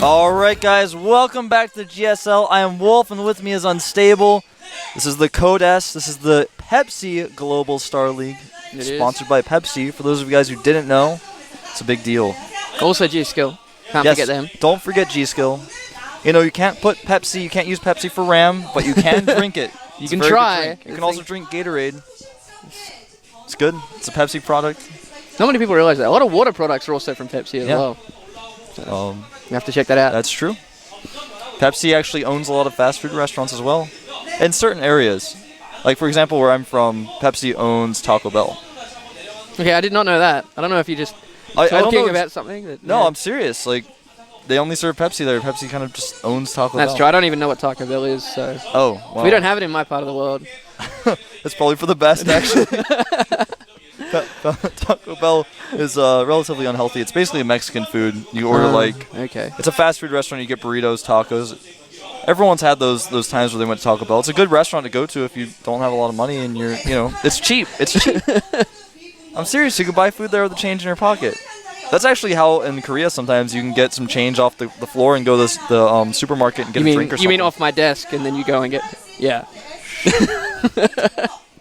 Alright guys, welcome back to GSL. I am Wolf and with me is Unstable. This is the Code S. This is the Pepsi Global Star League. Sponsored by Pepsi. For those of you guys who didn't know, it's a big deal. Also G-Skill. Can't forget them. Don't forget G-Skill. You know, you can't put Pepsi, you can't use Pepsi for RAM, but you can drink it. You can try. You can also drink Gatorade. It's good. It's a Pepsi product. Not many people realize that. A lot of water products are also from Pepsi as well. So you have to check that out. That's true. Pepsi actually owns a lot of fast food restaurants as well. In certain areas. Like, for example, where I'm from, Pepsi owns Taco Bell. Okay, I did not know that. I don't know if you just talking about something. That, no, I'm serious. Like, they only serve Pepsi there. Pepsi kind of just owns Taco Bell. That's true. I don't even know what Taco Bell is, so... Oh, wow. We don't have it in my part of the world. That's probably for the best, actually. Taco Bell is relatively unhealthy. It's basically a Mexican food. You order it's a fast food restaurant. You get burritos, tacos. Everyone's had those times where they went to Taco Bell. It's a good restaurant to go to if you don't have a lot of money and it's cheap. It's cheap. I'm serious. You can buy food there with the change in your pocket. That's actually how in Korea sometimes you can get some change off the floor and go to the supermarket and get a drink or something. You mean off my desk and then you go and get... Yeah.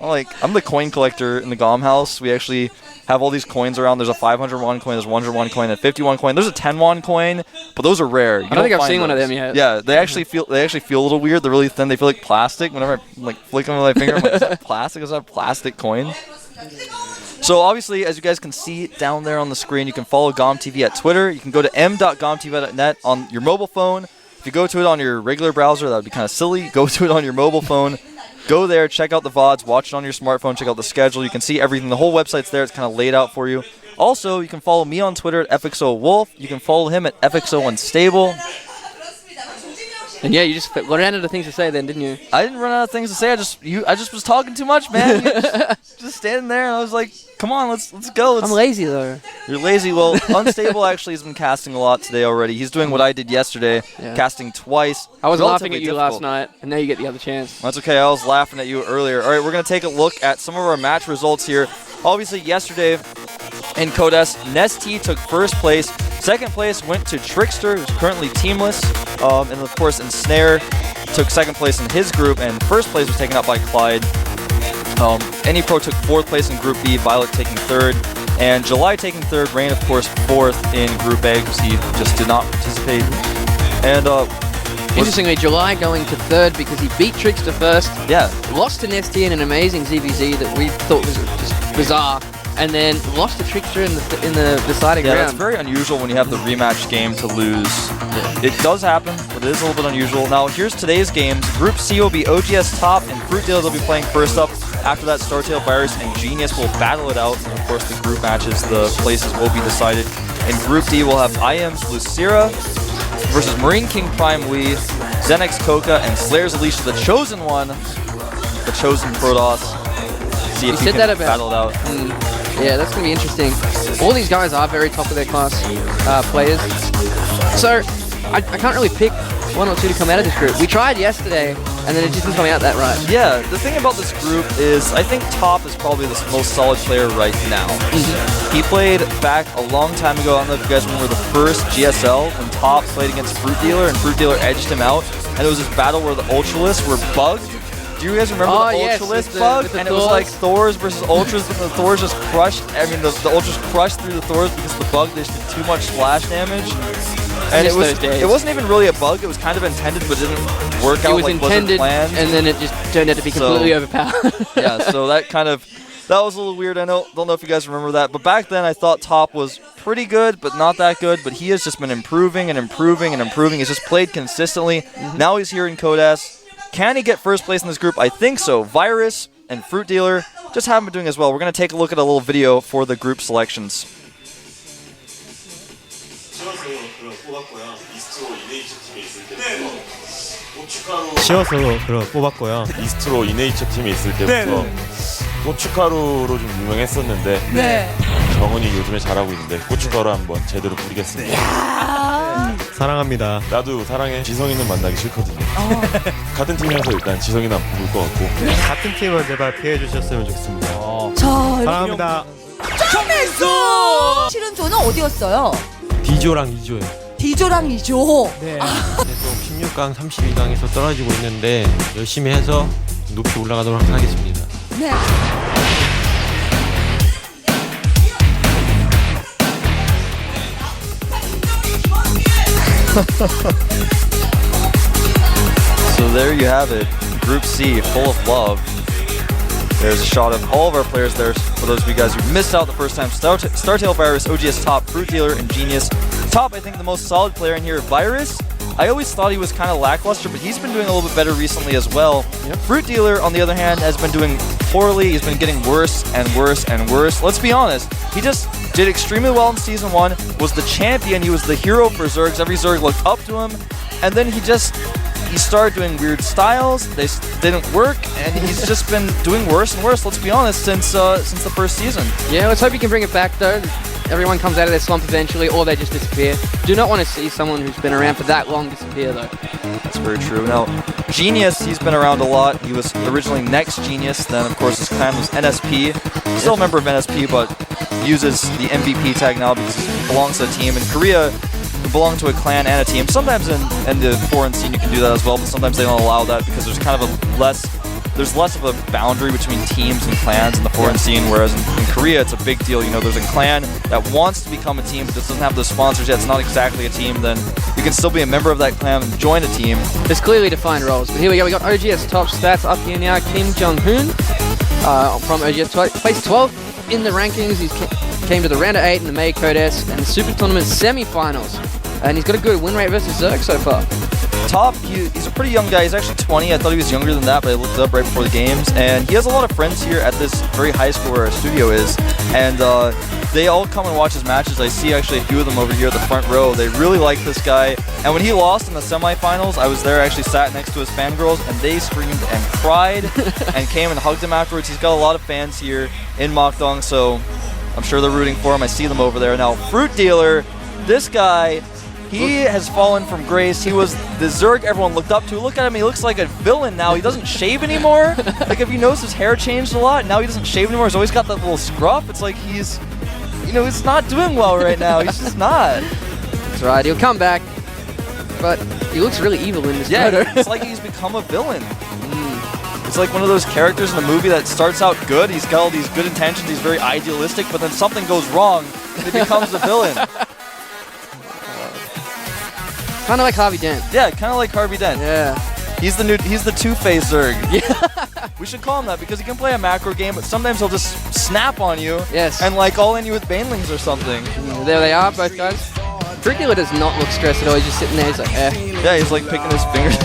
I'm the coin collector in the GOM house. We actually have all these coins around. There's a 500 won coin, there's a 100 won coin, and a 50 won coin. There's a 10 won coin, but those are rare. I don't think I've seen one of them yet. Yeah, they actually feel a little weird. They're really thin. They feel like plastic. Whenever I flick them with my finger, I'm like, is that plastic? Is that a plastic coin? So obviously, as you guys can see down there on the screen, you can follow GOMTV at Twitter. You can go to m.gomtv.net on your mobile phone. If you go to it on your regular browser, that would be kind of silly. Go to it on your mobile phone. Go there, check out the VODs, watch it on your smartphone, check out the schedule. You can see everything. The whole website's there. It's kind of laid out for you. Also, you can follow me on Twitter at FXOWolf. You can follow him at FXOUnstable. And yeah, you just ran out of things to say then, didn't you? I didn't run out of things to say. I just was talking too much, man. just standing there, and I was like, come on, let's go. I'm lazy, though. You're lazy. Well, Unstable actually has been casting a lot today already. He's doing what I did yesterday, casting twice. I was laughing at you last night, and now you get the other chance. That's okay. I was laughing at you earlier. All right, we're going to take a look at some of our match results here. Obviously, yesterday in Code S, Nesty took first place. Second place went to Trickster, who's currently teamless. And of course, Ensnare took second place in his group, and first place was taken up by Clyde. AnyPro took fourth place in Group B, Violet taking third, and July taking third, Rain, of course, fourth in Group A, because he just did not participate. And interestingly, July going to third because he beat Trickster first. Yeah. Lost to Nesty in an amazing ZVZ that we thought was just bizarre. And then lost to Trickster in the deciding round. Yeah, it's very unusual when you have the rematch game to lose. It does happen, but it is a little bit unusual. Now, here's today's games. Group C will be OGS Top, and FruitDealer will be playing first up. After that, Startail Virus and Genius will battle it out. And of course, the group matches, the places will be decided. In Group D, we'll have IM's Lucira versus Marine King Prime Lee, Xenix Coca, and Slayer's Alicia, the chosen one, the chosen Protoss. See if he can battle it out. Yeah, that's going to be interesting. All these guys are very top of their class players. So, I can't really pick one or two to come out of this group. We tried yesterday, and then it just didn't come out that right. Yeah, the thing about this group is I think Top is probably the most solid player right now. He played back a long time ago. I don't know if you guys remember the first GSL when Top played against FruitDealer, and FruitDealer edged him out. And there was this battle where the Ultralists were bugged. Do you guys remember the Ultralist bug? And it was like Thors versus Ultras, and the Thors just crushed. I mean, the Ultras crushed through the Thors because the bug just did too much splash damage. And it wasn't even really a bug. It was kind of intended, but it didn't work out like was planned. And then it just turned out to be completely overpowered. Yeah, so that was a little weird. I don't know if you guys remember that, but back then I thought Top was pretty good, but not that good. But he has just been improving and improving and improving. He's just played consistently. Now he's here in Code S. Can he get first place in this group? I think so. Virus and FruitDealer just haven't been doing as well. We're going to take a look at a little video for the group selections. 쉬워서 그런 뽑았고요. 이스트로 이네이처 팀에 있을 때부터 고춧가루로 좀 유명했었는데 네. 정은이 요즘에 잘하고 있는데 고춧가루 한번 제대로 뿌리겠습니다. 사랑합니다. 나도 사랑해. 지성이는 만나기 싫거든요. 같은 팀이라서 일단 지성이는 안 뽑을 것 같고. 같은 팀은 제발 피해 주셨으면 좋겠습니다. 자, 사랑합니다. 실은조는 어디였어요? D조랑 2조요. D조랑 2조. 네. 16강, 32강에서 떨어지고 있는데 열심히 해서 높이 올라가도록 하겠습니다. 네. So there you have it. Group C, full of love. There's a shot of all of our players there. For those of you guys who missed out the first time, Startail, Virus, OGS Top, FruitDealer, and Genius. Top, I think the most solid player in here, Virus. I always thought he was kind of lackluster, but he's been doing a little bit better recently as well. FruitDealer, on the other hand, has been doing poorly. He's been getting worse and worse and worse. Let's be honest. He just did extremely well in Season 1, was the champion, he was the hero for Zergs. Every Zerg looked up to him, and then he started doing weird styles. They didn't work, and he's just been doing worse and worse. Let's be honest, since the first season. Yeah, let's hope you can bring it back though. Everyone comes out of their slump eventually, or they just disappear. Do not want to see someone who's been around for that long disappear though. That's very true. Now, Genius, he's been around a lot. He was originally Next Genius, then of course his clan was NSP. Still a member of NSP, but uses the MVP tag now because he belongs to a team. In Korea, you belong to a clan and a team. Sometimes in the foreign scene you can do that as well, but sometimes they don't allow that because there's kind of there's less of a boundary between teams and clans in the foreign scene, whereas in Korea it's a big deal. You know, there's a clan that wants to become a team but just doesn't have the sponsors yet. It's not exactly a team. Then you can still be a member of that clan and join a team. There's clearly defined roles, but here we go. We got OGS top stats up here now. Kim Jong-hoon from OGS placed 12th in the rankings. He came to the round of 8 in the May Codes and the Super Tournament semi-finals, and he's got a good win rate versus Zerg so far. Top, he's a pretty young guy. He's actually 20. I thought he was younger than that, but I looked it up right before the games. And he has a lot of friends here at this very high school where our studio is. And they all come and watch his matches. I see actually a few of them over here at the front row. They really like this guy. And when he lost in the semifinals, I was there, actually sat next to his fangirls, and they screamed and cried and came and hugged him afterwards. He's got a lot of fans here in Mokdong, so I'm sure they're rooting for him. I see them over there. Now, FruitDealer, this guy, he has fallen from grace. He was the Zerg everyone looked up to. Look at him, he looks like a villain now. He doesn't shave anymore. Like, if you notice, his hair changed a lot. Now he doesn't shave anymore. He's always got that little scruff. It's like he's not doing well right now. He's just not. That's right, he'll come back, but he looks really evil in this photo. It's like he's become a villain. It's like one of those characters in the movie that starts out good. He's got all these good intentions. He's very idealistic, but then something goes wrong and he becomes a villain. Kind of like Harvey Dent. Yeah, kind of like Harvey Dent. Yeah. He's the Two-Face Zerg. Yeah. We should call him that because he can play a macro game, but sometimes he'll just snap on you. Yes. And like all in you with banelings or something. There they are, both guys. FruitDealer does not look stressed at all. He's just sitting there. He's like, eh. Yeah, he's like picking his fingers.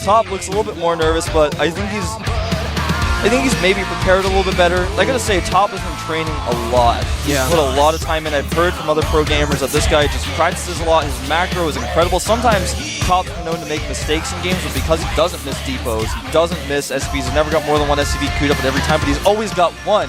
Top looks a little bit more nervous, but I think he's maybe prepared a little bit better. I gotta say, Top has been training a lot. He's put a lot of time in. I've heard from other pro gamers that this guy just practices a lot. His macro is incredible. Sometimes Top's been known to make mistakes in games, but because he doesn't miss depots, he doesn't miss SCVs, he's never got more than one SCV queued up at every time, but he's always got one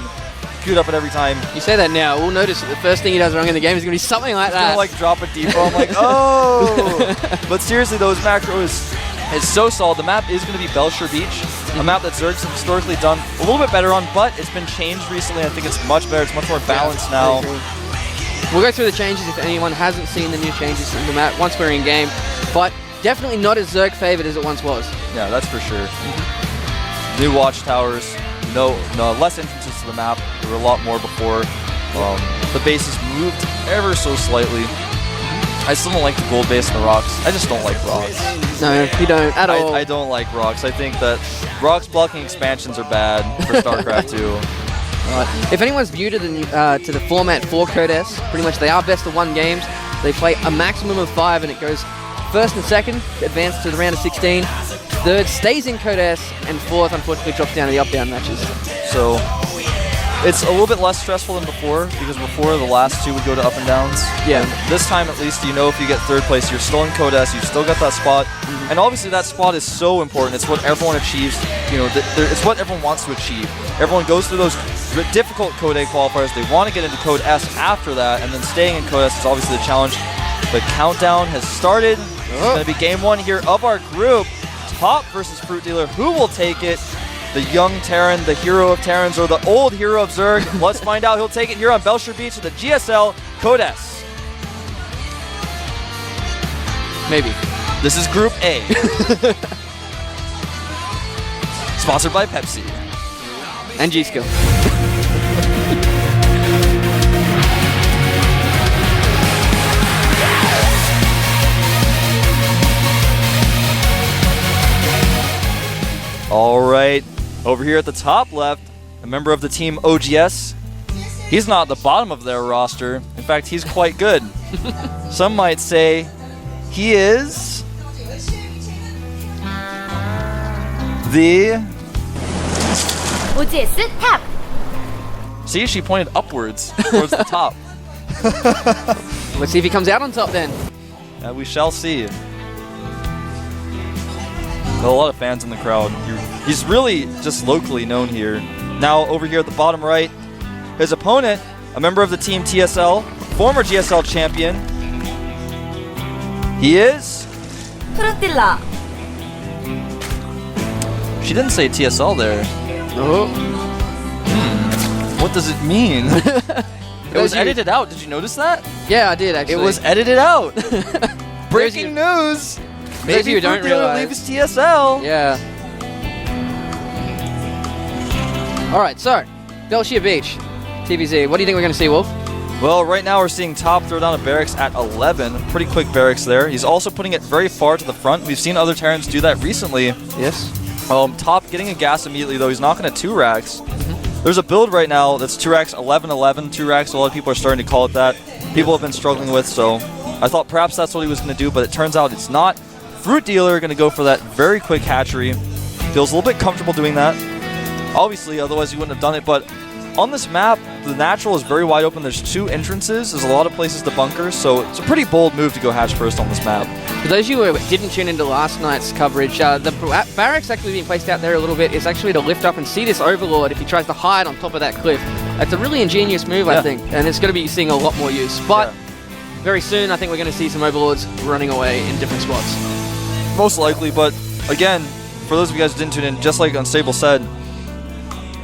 queued up at every time. You say that now, we'll notice that the first thing he does wrong in the game is going to be something like that. He's gonna like drop a depot. I'm like, oh! But seriously though, his macro is so solid. The map is going to be Belshire Beach, a map that Zergs have historically done a little bit better on, but it's been changed recently. I think it's much better. It's much more balanced now. We'll go through the changes if anyone hasn't seen the new changes in the map once we're in game, but definitely not as Zerg favored as it once was. Yeah, that's for sure. New watchtowers, no less entrances to the map. There were a lot more before. The bases moved ever so slightly. I still don't like the gold base and the rocks. I just don't like rocks. No, you don't at all. I don't like rocks. I think that rocks blocking expansions are bad for StarCraft 2. Right. If anyone's new to the format for Code S, pretty much they are best of 1 games. They play a maximum of 5, and it goes first and second advance to the round of 16. Third stays in Code S, and fourth unfortunately drops down to the up-down matches. So It's a little bit less stressful than before, because before the last two would go to up and downs. Yeah. And this time at least, you know, if you get third place, you're still in Code S, you've still got that spot. And obviously that spot is so important. It's what everyone achieves. You know, it's what everyone wants to achieve. Everyone goes through those difficult Code A qualifiers. They want to get into Code S after that, and then staying in Code S is obviously the challenge. The countdown has started. It's going to be game one here of our group. Top versus FruitDealer. Who will take it? The young Terran, the hero of Terrans, or the old hero of Zerg? Let's find out. He'll take it here on Belshire Beach at the GSL Code S. Maybe. This is Group A. Sponsored by Pepsi. And G-Skill. All right, over here at the top left, a member of the team OGS. He's not at the bottom of their roster. In fact, he's quite good. Some might say he is the... OGS 탑. See, she pointed upwards towards the top. Let's see if he comes out on top then. We shall see. A lot of fans in the crowd. He's really just locally known here. Now over here at the bottom right, his opponent, a member of the team TSL, former GSL champion. He is... FruitDealer. She didn't say TSL there. Oh. What does it mean? It was edited out. Did you notice that? Yeah, I did actually. It was edited out. Breaking Breaking news. those of you who don't FruitDealer realize. leaves TSL. Yeah. All right, so Belshire Beach, TVZ. What do you think we're going to see, Wolf? Well, right now we're seeing Top throw down a barracks at 11. Pretty quick barracks there. He's also putting it very far to the front. We've seen other Terrans do that recently. Yes. Top getting a gas immediately, though. He's knocking at 2 racks. There's a build right now that's 2 racks, 11-11. 2 racks, a lot of people are starting to call it that. People have been struggling with, so I thought perhaps that's what he was going to do, but it turns out it's not. FruitDealer going to go for that very quick hatchery. Feels a little bit comfortable doing that. Obviously, otherwise you wouldn't have done it, but on this map, the natural is very wide open. There's 2 entrances. There's a lot of places to bunker, so it's a pretty bold move to go hatch first on this map. For those of you who didn't tune into last night's coverage, the barracks actually being placed out there a little bit is actually to lift up and see this Overlord if he tries to hide on top of that cliff. It's a really ingenious move, I think, and it's going to be seeing a lot more use. But very soon, I think we're going to see some Overlords running away in different spots. Most likely, but again, for those of you guys who didn't tune in, just like Unstable said,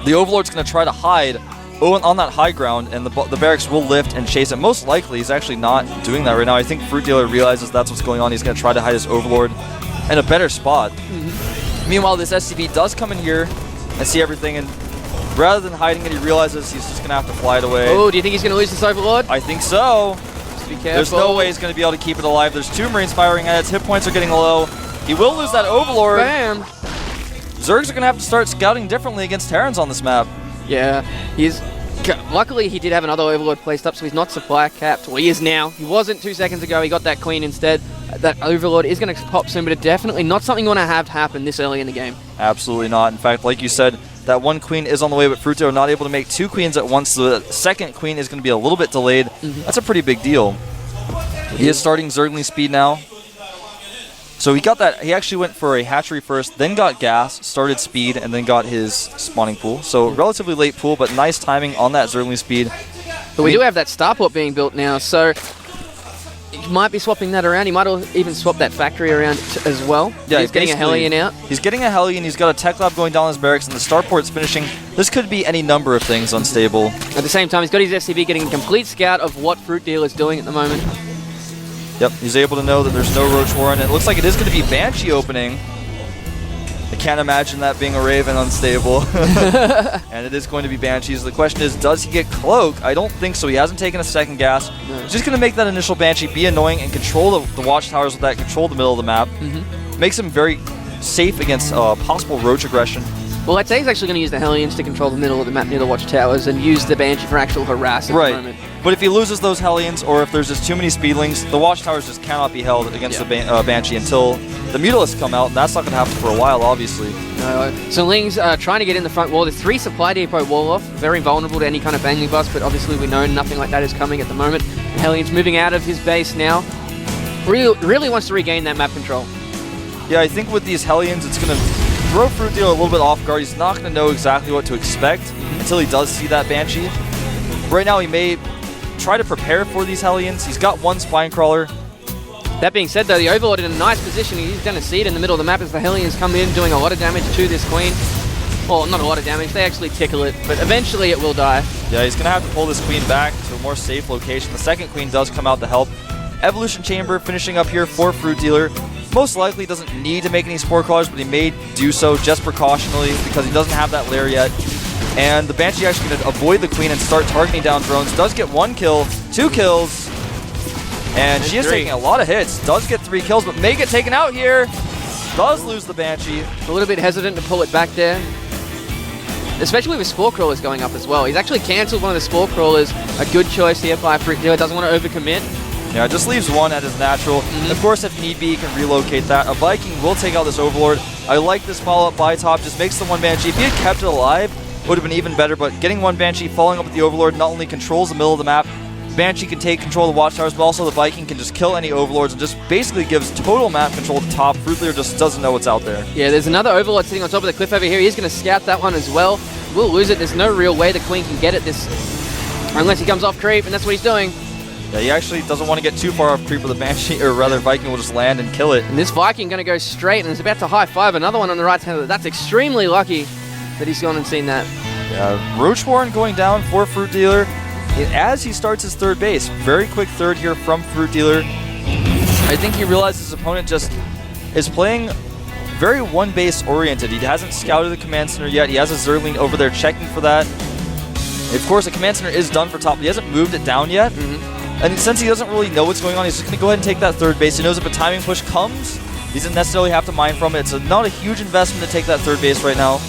the Overlord's going to try to hide on that high ground, and the barracks will lift and chase it. Most likely, he's actually not doing that right now. I think FruitDealer realizes that's what's going on. He's going to try to hide his Overlord in a better spot. Meanwhile, this SCV does come in here and see everything, and rather than hiding it, he realizes he's just going to have to fly it away. Oh, do you think he's going to lose this Overlord? I think so. Just be careful. There's no way he's going to be able to keep it alive. There's 2 Marines firing at it. His hit points are getting low. He will lose that Overlord. Bam! Zergs are going to have to start scouting differently against Terrans on this map. Yeah, luckily he did have another Overlord placed up, so he's not supply capped. Well, he is now. He wasn't 2 seconds ago. He got that Queen instead. That Overlord is going to pop soon, but it's definitely not something you want to have happen this early in the game. Absolutely not. In fact, like you said, that 1 Queen is on the way, but FruitDealer are not able to make 2 Queens at once. The second Queen is going to be a little bit delayed. That's a pretty big deal. He is starting Zergling speed now. So he got that. He actually went for a hatchery first, then got gas, started speed, and then got his spawning pool. So relatively late pool, but nice timing on that Zergling speed. But we do have that starport being built now, so he might be swapping that around. He might even swap that factory around as well. Yeah, he's getting a Hellion out. He's getting a Hellion. He's got a tech lab going down his barracks, and the starport's finishing. This could be any number of things unstable. At the same time, he's got his SCV getting a complete scout of what FruitDealer is doing at the moment. Yep, he's able to know that there's no Roach Warren. It looks like it is going to be Banshee opening. I can't imagine that being a Raven unstable. And it is going to be Banshees. The question is, does he get Cloak? I don't think so. He hasn't taken a second gas. He's just going to make that initial Banshee be annoying and control the watchtowers with that, control the middle of the map. Makes him very safe against possible Roach aggression. Well, I'd say he's actually going to use the Hellions to control the middle of the map near the watchtowers and use the Banshee for actual harass at the moment. But if he loses those Hellions, or if there's just too many Speedlings, the watchtowers just cannot be held against the Banshee until the Mutalisks come out, and that's not going to happen for a while, obviously. No, so Ling's trying to get in the front wall. The 3 supply depot wall off, very vulnerable to any kind of banging bust, but obviously we know nothing like that is coming at the moment. And Hellions moving out of his base now. Really wants to regain that map control. Yeah, I think with these Hellions, it's going to throw FruitDealer a little bit off guard. He's not going to know exactly what to expect until he does see that Banshee. Right now, he may try to prepare for these Hellions. He's got 1 Spine Crawler. That being said, though, the Overlord in a nice position. He's going to see it in the middle of the map as the Hellions come in, doing a lot of damage to this Queen. Well, not a lot of damage. They actually tickle it, but eventually it will die. Yeah, he's going to have to pull this Queen back to a more safe location. The second Queen does come out to help. Evolution Chamber finishing up here for FruitDealer. Most likely doesn't need to make any Spore Crawlers, but he may do so just precautionally because he doesn't have that lair yet. And the Banshee actually going to avoid the Queen and start targeting down drones. Does get 1 kill, 2 kills, and she is taking a lot of hits. Does get 3 kills, but may get taken out here. Does lose the Banshee. A little bit hesitant to pull it back there, especially with Spore Crawlers going up as well. He's actually cancelled one of the Spore Crawlers. A good choice here by FruitDealer. Doesn't want to overcommit. Yeah, just leaves 1 at his natural. Of course, if need be, he can relocate that. A Viking will take out this Overlord. I like this follow-up by top. Just makes the 1 Banshee. If he had kept it alive, it would have been even better. But getting 1 Banshee, following up with the Overlord, not only controls the middle of the map, Banshee can take control of the Watchtowers, but also the Viking can just kill any Overlords and just basically gives total map control to top. FruitDealer just doesn't know what's out there. Yeah, there's another Overlord sitting on top of the cliff over here. He's going to scout that one as well. We'll lose it. There's no real way the Queen can get it this, unless he comes off creep, and that's what he's doing. Yeah, he actually doesn't want to get too far off creep with the Banshee, or rather Viking will just land and kill it. And this Viking going to go straight and is about to high-five another one on the right hand. That's extremely lucky that he's gone and seen that. Yeah, Roach Warren going down for FruitDealer as he starts his 3rd base. Very quick 3rd here from FruitDealer. I think he realized his opponent just is playing very 1 base oriented. He hasn't scouted the command center yet. He has a Zergling over there checking for that. Of course, the command center is done for top, but he hasn't moved it down yet. And since he doesn't really know what's going on, he's just going to go ahead and take that 3rd base. He knows if a timing push comes, he doesn't necessarily have to mine from it. It's not a huge investment to take that 3rd base right now.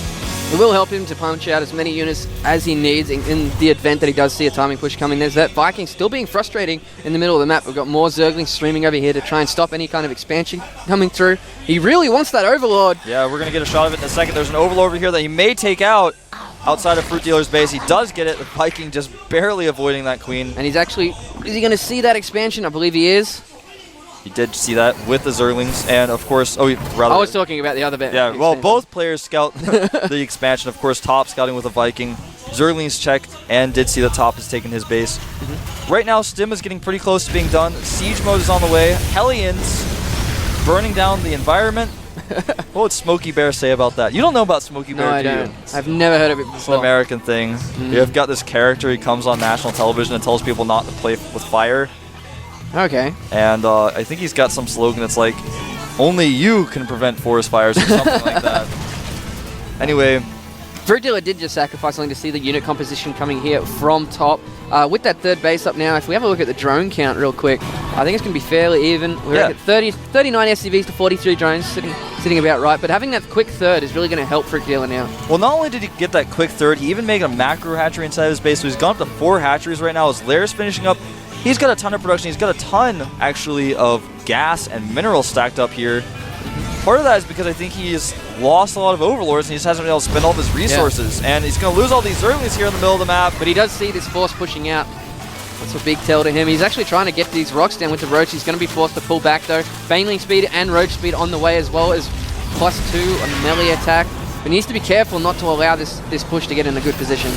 It will help him to punch out as many units as he needs in the event that he does see a timing push coming. There's that Viking still being frustrating in the middle of the map. We've got more Zerglings streaming over here to try and stop any kind of expansion coming through. He really wants that Overlord. Yeah, we're going to get a shot of it in a second. There's an Overlord over here that he may take out outside of FruitDealer's base. He does get it. The Viking just barely avoiding that Queen. And he's actually, is he going to see that expansion? I believe he is. He did see that with the Zerglings, and of course, I was talking about the other bit. Yeah, well, both players scout the expansion. Of course, top scouting with a Viking. Zerglings checked and did see that top has taken his base. Right now, Stim is getting pretty close to being done. Siege mode is on the way. Hellions burning down the environment. What would Smokey Bear say about that? You don't know about Smokey Bear, no, I do don't. you? I've never heard of it before. It's an American thing. You've got this character, he comes on national television and tells people not to play with fire. Okay. And I think he's got some slogan that's like, only you can prevent forest fires or something like that. Anyway. FruitDealer did just sacrifice something to see the unit composition coming here from top. With that 3rd base up now, if we have a look at the drone count real quick, I think it's going to be fairly even. We're at 39 SCVs to 43 drones, sitting about right. But having that quick 3rd is really going to help FruitDealer now. Well, not only did he get that quick 3rd, he even made a macro hatchery inside his base. So he's gone up to 4 hatcheries right now. His lair's finishing up. He's got a ton of production. He's got a ton, actually, of gas and minerals stacked up here. Part of that is because I think he's lost a lot of Overlords and he just hasn't been able to spend all of his resources. Yeah. And he's going to lose all these Zerglings here in the middle of the map. But he does see this force pushing out. That's a big tell to him. He's actually trying to get these rocks down with the Roach. He's going to be forced to pull back, though. Baneling speed and Roach speed on the way, as well as +2 on melee attack. But he needs to be careful not to allow this push to get in a good position.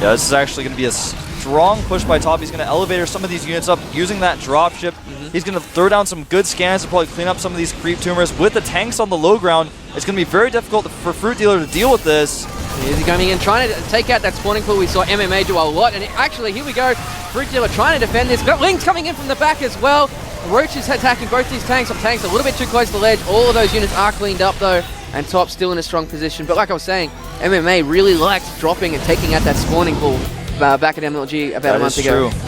Yeah, this is actually going to be a strong push by top. He's going to elevator some of these units up using that dropship. He's going to throw down some good scans to probably clean up some of these creep tumors. With the tanks on the low ground, it's going to be very difficult for FruitDealer to deal with this. He's coming in, trying to take out that spawning pool. We saw MMA do a lot, and actually, here we go. FruitDealer trying to defend this. Got Lings coming in from the back as well. Roach is attacking both these tanks. Some tanks a little bit too close to the ledge. All of those units are cleaned up, though, and top still in a strong position. But like I was saying, MMA really likes dropping and taking out that spawning pool back at MLG about a month ago. True.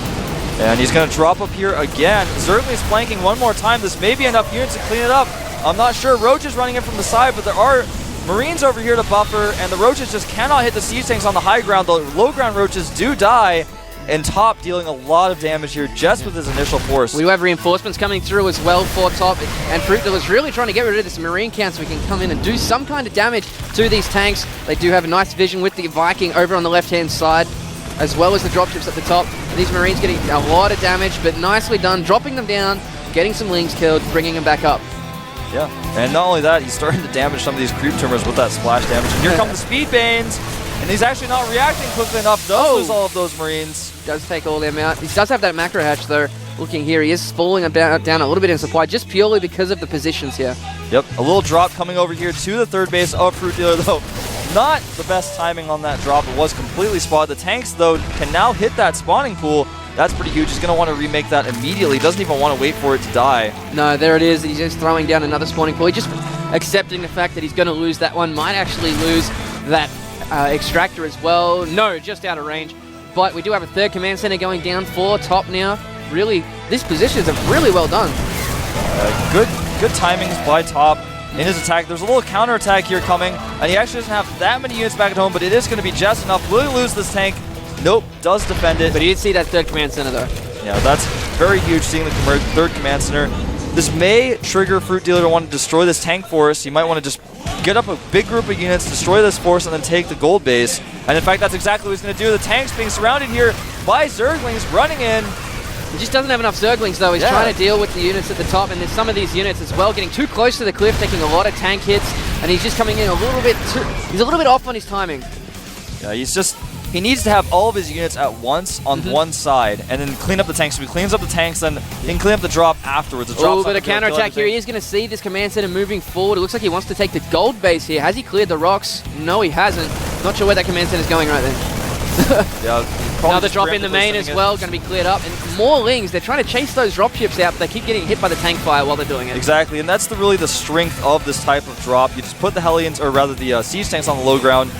And he's going to drop up here again. Zergling's flanking one more time. This may be enough units to clean it up. I'm not sure. Roach is running in from the side, but there are Marines over here to buffer, and the Roaches just cannot hit the siege tanks on the high ground. The low ground Roaches do die, and Top dealing a lot of damage here just with his initial force. We do have reinforcements coming through as well for Top, and FruitDealer's really trying to get rid of this Marine camp so we can come in and do some kind of damage to these tanks. They do have a nice vision with the Viking over on the left-hand side, as well as the dropships at the top. And these Marines getting a lot of damage, but nicely done, dropping them down, getting some Lings killed, bringing them back up. Yeah, and not only that, he's starting to damage some of these creep tumors with that splash damage. And here come the speed banes, and he's actually not reacting quickly enough. Does lose all of those Marines. Does take all them out. He does have that macro hatch though. Looking here, he is falling down a little bit in supply, just purely because of the positions here. Yep, a little drop coming over here to the third base of FruitDealer though. Not the best timing on that drop. It was completely spotted. The tanks though can now hit that spawning pool. That's pretty huge. He's going to want to remake that immediately. Doesn't even want to wait for it to die. No, there it is. He's just throwing down another spawning pool. He's just accepting the fact that he's going to lose that one. Might actually lose that extractor as well. No, just out of range. But we do have a third command center going down for Top now. Really, these positions are really well done. Good timings by Top in his attack. There's a little counterattack here coming, and he actually doesn't have that many units back at home, but it is going to be just enough. Will he lose this tank? Nope, does defend it. But he did see that third command center though. Yeah, that's very huge, seeing the third command center. This may trigger FruitDealer to want to destroy this tank force. He might want to just get up a big group of units, destroy this force, and then take the gold base. And in fact, that's exactly what he's going to do. The tank's being surrounded here by Zerglings running in. He just doesn't have enough Zerglings though. He's trying to deal with the units at the top, and there's some of these units as well getting too close to the cliff, taking a lot of tank hits, and he's just coming in a little bit he's a little bit off on his timing. Yeah, he needs to have all of his units at once on one side, and then clean up the tanks. So he cleans up the tanks, then he can clean up the drop afterwards. Oh, but a counterattack here. He is going to see this command center moving forward. It looks like he wants to take the gold base here. Has he cleared the rocks? No, he hasn't. Not sure where that command center is going right then. Yeah, another drop in the main as well, going to be cleared up. And more Lings. They're trying to chase those dropships out, but they keep getting hit by the tank fire while they're doing it. Exactly, and that's really the strength of this type of drop. You just put the Hellions, or rather the siege tanks on the low ground.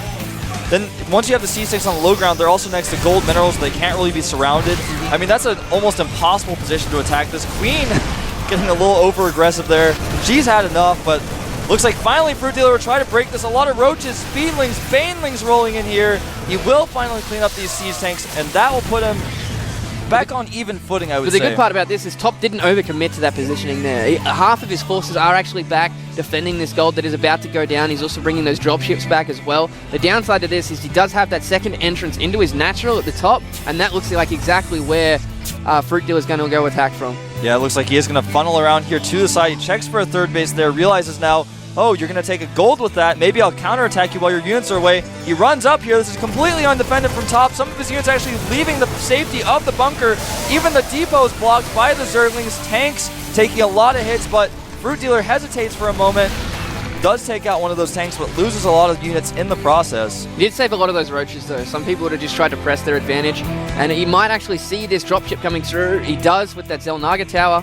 Then once you have the siege tanks on the low ground, they're also next to gold minerals, so they can't really be surrounded. I mean, that's an almost impossible position to attack. This Queen getting a little over-aggressive there. She's had enough, but looks like finally FruitDealer will try to break this. A lot of Roaches, Speedlings, Banelings rolling in here. He will finally clean up these siege tanks, and that will put him back on even footing, I would say. But the good part about this is Top didn't overcommit to that positioning there. Half of his forces are actually back defending this gold that is about to go down. He's also bringing those dropships back as well. The downside to this is he does have that second entrance into his natural at the top, and that looks like exactly where FruitDealer is going to go attack from. Yeah, it looks like he is going to funnel around here to the side. He checks for a third base there, realizes now, oh, you're going to take a gold with that. Maybe I'll counterattack you while your units are away. He runs up here. This is completely undefended from Top. Some of his units actually leaving the safety of the bunker. Even the depot is blocked by the Zerglings. Tanks taking a lot of hits, but FruitDealer hesitates for a moment. Does take out one of those tanks, but loses a lot of units in the process. He did save a lot of those Roaches, though. Some people would have just tried to press their advantage, and he might actually see this dropship coming through. He does with that Zelnaga tower.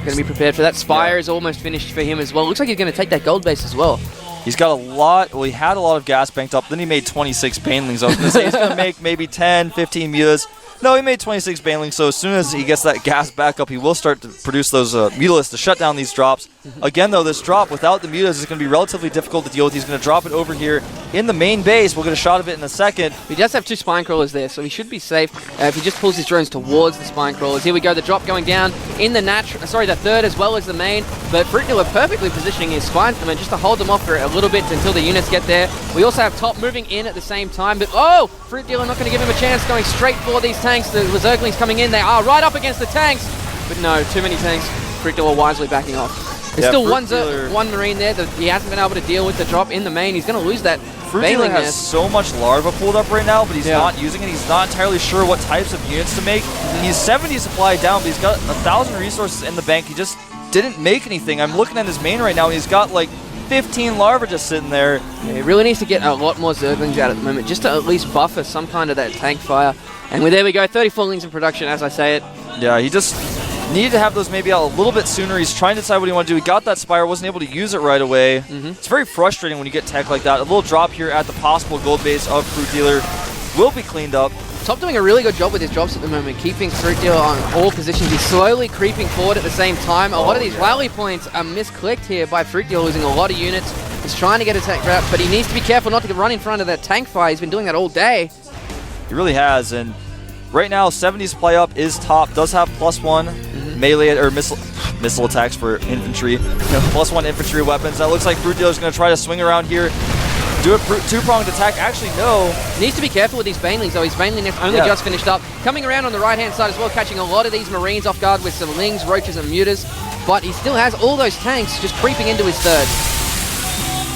Going to be prepared for that. Spire is almost finished for him as well. Looks like he's going to take that gold base as well. He's got a lot, well, he had a lot of gas banked up, then he made 26 Banelings. I was going to say he's going to make maybe 10, 15 mutas. No, he made 26 Banelings, so as soon as he gets that gas back up, he will start to produce those mutalisks to shut down these drops. Again, though, this drop without the mutas is going to be relatively difficult to deal with. He's going to drop it over here in the main base. We'll get a shot of it in a second. He does have two spine crawlers there, so he should be safe if he just pulls his drones towards the spine crawlers. Here we go, the drop going down in the the third as well as the main, but FruitDealer perfectly positioning his spine for just to hold them off for a little bit until the units get there. We also have Top moving in at the same time, but FruitDealer not going to give him a chance, going straight for these tanks. The Zerglings coming in, they are right up against the tanks, but no, too many tanks. FruitDealer wisely backing off. There's still one Marine there that he hasn't been able to deal with the drop in the main. He's going to lose that. FruitDealer has so much larva pulled up right now, but he's not using it. He's not entirely sure what types of units to make. He's 70 supply down, but he's got 1,000 resources in the bank. He just didn't make anything. I'm looking at his main right now, and he's got like 15 larvae just sitting there. Yeah, he really needs to get a lot more Zerglings out at the moment, just to at least buffer some kind of that tank fire. And there we go, 34 Lings in production, as I say it. Yeah, he just needed to have those maybe out a little bit sooner. He's trying to decide what he wants to do. He got that Spire, wasn't able to use it right away. It's very frustrating when you get tech like that. A little drop here at the possible gold base of FruitDealer will be cleaned up. Top doing a really good job with his drops at the moment, keeping FruitDealer on all positions. He's slowly creeping forward at the same time. A lot of these rally points are misclicked here by FruitDealer, losing a lot of units. He's trying to get a tank route, but he needs to be careful not to run in front of that tank fire. He's been doing that all day. He really has, and right now 70 supply up is top. Does have +1 melee or missile attacks for infantry. +1 infantry weapons. That looks like FruitDealer's going to try to swing around here. Do a two-pronged attack. Actually, no. Needs to be careful with these Banelings, though. His Baneling nest only just finished up. Coming around on the right-hand side as well, catching a lot of these Marines off guard with some Lings, Roaches, and Mutas. But he still has all those tanks just creeping into his third.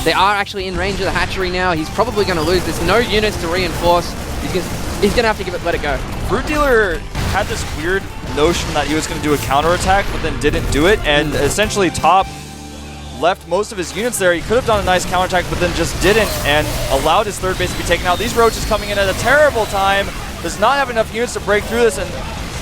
They are actually in range of the hatchery now. He's probably going to lose. There's no units to reinforce. He's going to have to let it go. FruitDealer had this weird notion that he was going to do a counterattack, but then didn't do it, and essentially Top left most of his units there. He could have done a nice counterattack, but then just didn't, and allowed his third base to be taken out. These Roaches coming in at a terrible time. Does not have enough units to break through this, and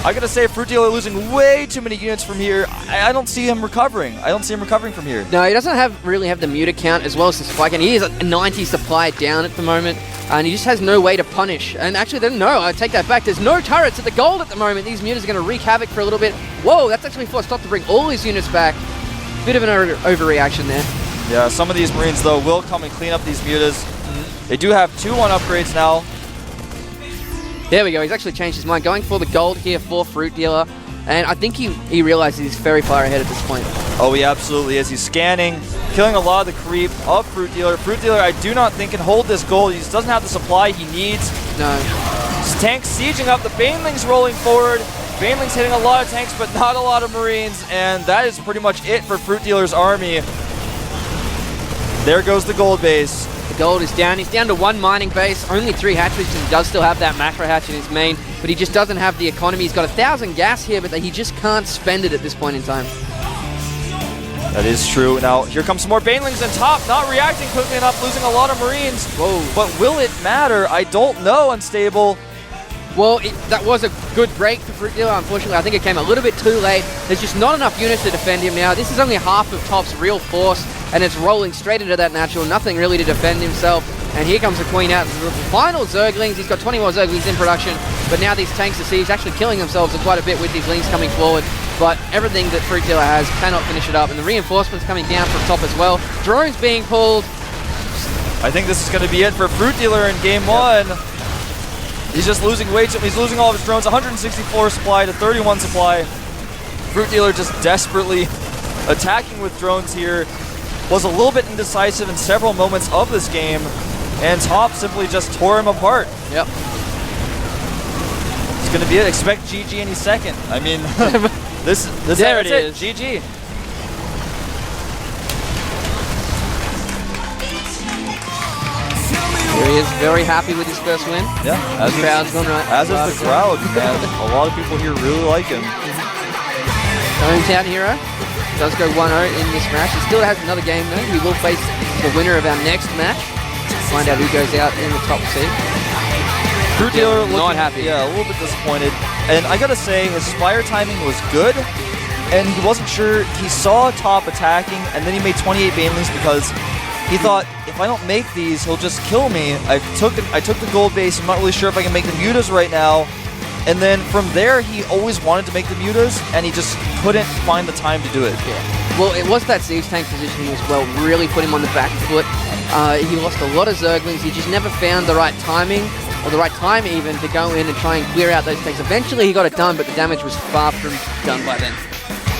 I gotta say, FruitDealer losing way too many units from here. I don't see him recovering. I don't see him recovering from here. No, he doesn't really have the muta count as well as the supply count. He is at 90 supply down at the moment, and he just has no way to punish. And actually, no, I take that back. There's no turrets at the gold at the moment. These mutas are going to wreak havoc for a little bit. Whoa, that's actually forced Top to bring all his units back. Bit of an overreaction there. Yeah, some of these Marines, though, will come and clean up these mutas. They do have 2-1 upgrades now. There we go. He's actually changed his mind. Going for the gold here for FruitDealer. And I think he realizes he's very far ahead at this point. Oh, he absolutely is. He's scanning, killing a lot of the creep of FruitDealer. FruitDealer, I do not think, can hold this gold. He just doesn't have the supply he needs. No. Tanks sieging up. The Banelings rolling forward. Banelings hitting a lot of tanks, but not a lot of Marines. And that is pretty much it for FruitDealer's army. There goes the gold base. The gold is down. He's down to 1 mining base, only 3 hatcheries, and he does still have that macro hatch in his main, but he just doesn't have the economy. He's got 1,000 gas here, but he just can't spend it at this point in time. That is true. Now, here comes some more Banelings and Top, not reacting quickly enough, losing a lot of Marines. Whoa. But will it matter? I don't know, Unstable. Well, that was a good break for FruitDealer. Unfortunately, I think it came a little bit too late. There's just not enough units to defend him now. This is only half of Top's real force, and it's rolling straight into that natural. Nothing really to defend himself. And here comes the Queen out. The final Zerglings. He's got 20 more Zerglings in production, but now these tanks are sieged, actually killing themselves quite a bit with these Lings coming forward. But everything that FruitDealer has cannot finish it up, and the reinforcements coming down from Top as well. Drones being pulled. I think this is going to be it for FruitDealer in game 1. He's just losing way too. He's losing all of his drones. 164 supply to 31 supply. FruitDealer just desperately attacking with drones here. Was a little bit indecisive in several moments of this game, and Top simply just tore him apart. Yep. It's going to be it. Expect GG any second. I mean, this there it is. GG. Here he is, very happy with his first win. Yeah, The crowd's gone right. as is the crowd, man. A lot of people here really like him. Hometown hero does go 1-0 in this match. He still has another game though. We will face the winner of our next match. Find out who goes out in the top seed. FruitDealer not happy. Yeah, a little bit disappointed. And I gotta say, his Spire timing was good, and he wasn't sure. He saw Top attacking, and then he made 28 Banelings because he thought, if I don't make these, he'll just kill me. I took the gold base. I'm not really sure if I can make the mutas right now. And then from there, he always wanted to make the mutas, and he just couldn't find the time to do it. Yeah. Well, it was that siege tank positioning as well, really put him on the back foot. He lost a lot of Zerglings. He just never found the right timing, or the right time even, to go in and try and clear out those tanks. Eventually, he got it done, but the damage was far from done by then.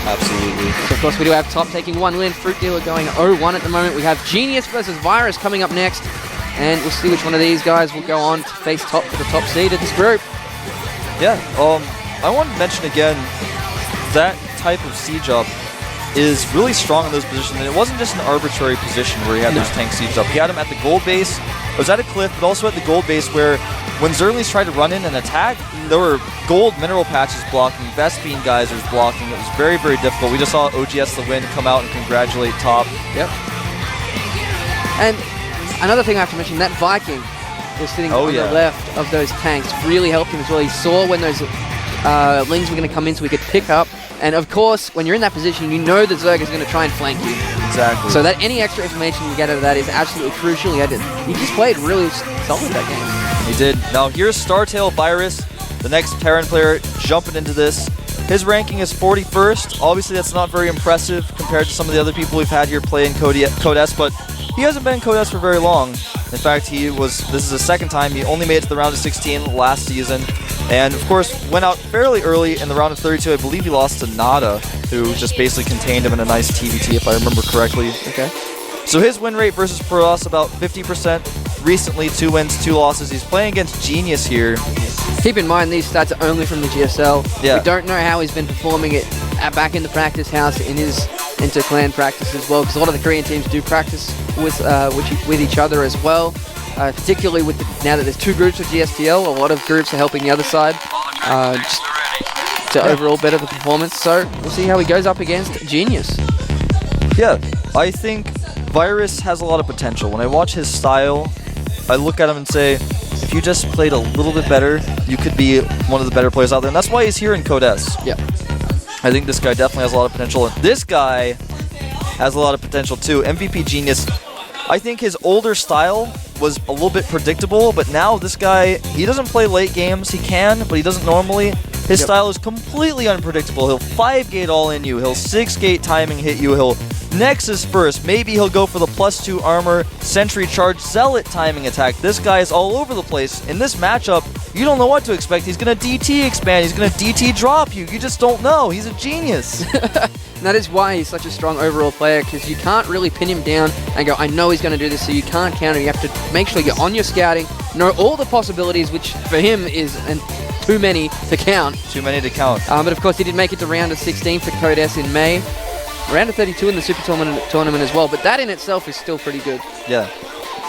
Absolutely. So, of course, we do have Top taking 1 win. FruitDealer going 0-1 at the moment. We have Genius versus Virus coming up next, and we'll see which one of these guys will go on to face Top for the top seed of this group. Yeah, I want to mention again, that type of siege up is really strong in those positions, and it wasn't just an arbitrary position where he had those tanks sieged up. He had them at the gold base, it was at a cliff, but also at the gold base where when Zerglings tried to run in and attack, there were gold mineral patches blocking, Vespine geysers blocking. It was very, very difficult. We just saw OGS The Wind come out and congratulate Top. Yep. And another thing I have to mention, that Viking was sitting on the left of those tanks, really helped him as well. He saw when those Lings were going to come in so he could pick up. And of course, when you're in that position, you know that Zerg is going to try and flank you. Exactly. So that any extra information you get out of that is absolutely crucial. He just played really solid that game. He did. Now here's Startail Virus, the next Terran player jumping into this. His ranking is 41st. Obviously, that's not very impressive compared to some of the other people we've had here play in Code S, but he hasn't been in Codes for very long. In fact, this is his second time. He only made it to the round of 16 last season. And, of course, went out fairly early in the round of 32. I believe he lost to Nada, who just basically contained him in a nice TVT, if I remember correctly. Okay. So his win rate versus Protoss, about 50%. Recently, 2 wins, 2 losses. He's playing against Genius here. Keep in mind, these stats are only from the GSL. Yeah. We don't know how he's been performing it back in the practice house in his inter-clan practice as well, because a lot of the Korean teams do practice with each other as well. Particularly with now that there's 2 groups of GSTL, a lot of groups are helping the other side just to overall better the performance. So we'll see how he goes up against Genius. Yeah, I think Virus has a lot of potential. When I watch his style, I look at him and say, if you just played a little bit better, you could be one of the better players out there. And that's why he's here in Codes. Yeah. I think this guy definitely has a lot of potential. And this guy has a lot of potential too. MVP Genius. I think his older style was a little bit predictable, but now this guy, he doesn't play late games. He can, but he doesn't normally. His style is completely unpredictable. He'll 5-gate all in you. He'll 6-gate timing hit you. He'll Nexus first. Maybe he'll go for the +2 armor, Sentry Charge, Zealot timing attack. This guy is all over the place. In this matchup, you don't know what to expect. He's going to DT expand. He's going to DT drop you. You just don't know. He's a genius. And that is why he's such a strong overall player, because you can't really pin him down and go, I know he's going to do this, so you can't counter. You have to make sure you're on your scouting, know all the possibilities, which for him is too many to count. Too many to count. But of course, he did make it to round of 16 for Codes in May. Round of 32 in the Super Tournament as well, but that in itself is still pretty good. Yeah.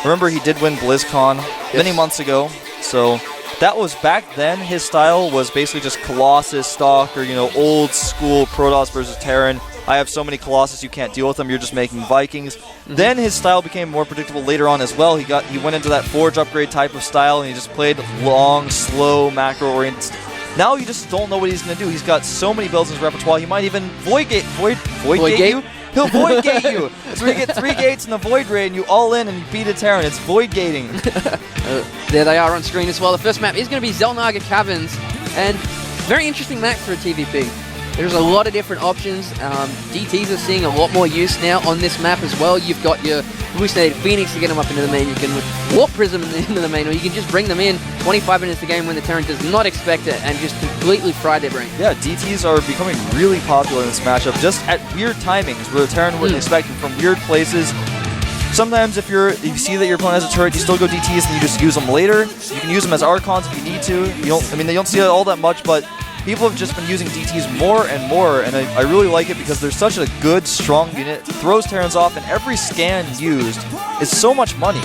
Remember, he did win BlizzCon many months ago, so that was back then. His style was basically just Colossus, Stalker, old school Protoss versus Terran. I have so many Colossus, you can't deal with them. You're just making Vikings. Then his style became more predictable later on as well. He went into that Forge upgrade type of style, and he just played long, slow, macro-oriented. Now you just don't know what he's going to do. He's got so many builds in his repertoire. He might even void gate you. He'll void gate you. So you get 3 gates in the void raid, and you all in and you beat a Terran. It's void gating. There they are on screen as well. The first map is going to be Zelnaga Caverns, and very interesting map for a TVP. There's a lot of different options. DTs are seeing a lot more use now on this map as well. You've got your hallucinated Phoenix to get them up into the main. You can warp Prism into the main, or you can just bring them in 25 minutes the game when the Terran does not expect it and just completely fry their brain. Yeah, DTs are becoming really popular in this matchup, just at weird timings where the Terran wouldn't expect them, from weird places. Sometimes if you see that your opponent has a turret, you still go DTs and you just use them later. You can use them as Archons if you need to. They don't see it all that much, but people have just been using DTs more and more, and I really like it because they're such a good, strong unit. It throws Terrans off, and every scan used is so much money.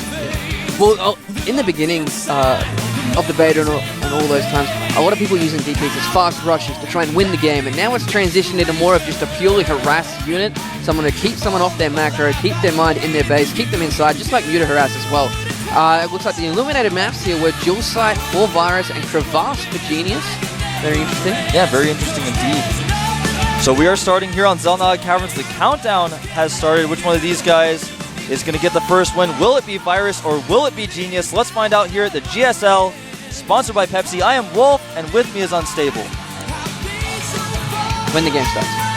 Well, in the beginning of the beta and all those times, a lot of people using DTs as fast rushes to try and win the game, and now it's transitioned into more of just a purely harass unit, someone to keep someone off their macro, keep their mind in their base, keep them inside, just like Muta Harass as well. It looks like the illuminated maps here were Dual Sight for Virus and Crevasse for Genius. Very interesting. Yeah, very interesting indeed. So we are starting here on Zelnaga Caverns. The countdown has started. Which one of these guys is going to get the first win? Will it be Virus or will it be Genius? Let's find out here at the GSL, sponsored by Pepsi. I am Wolf, and with me is Unstable. When the game starts.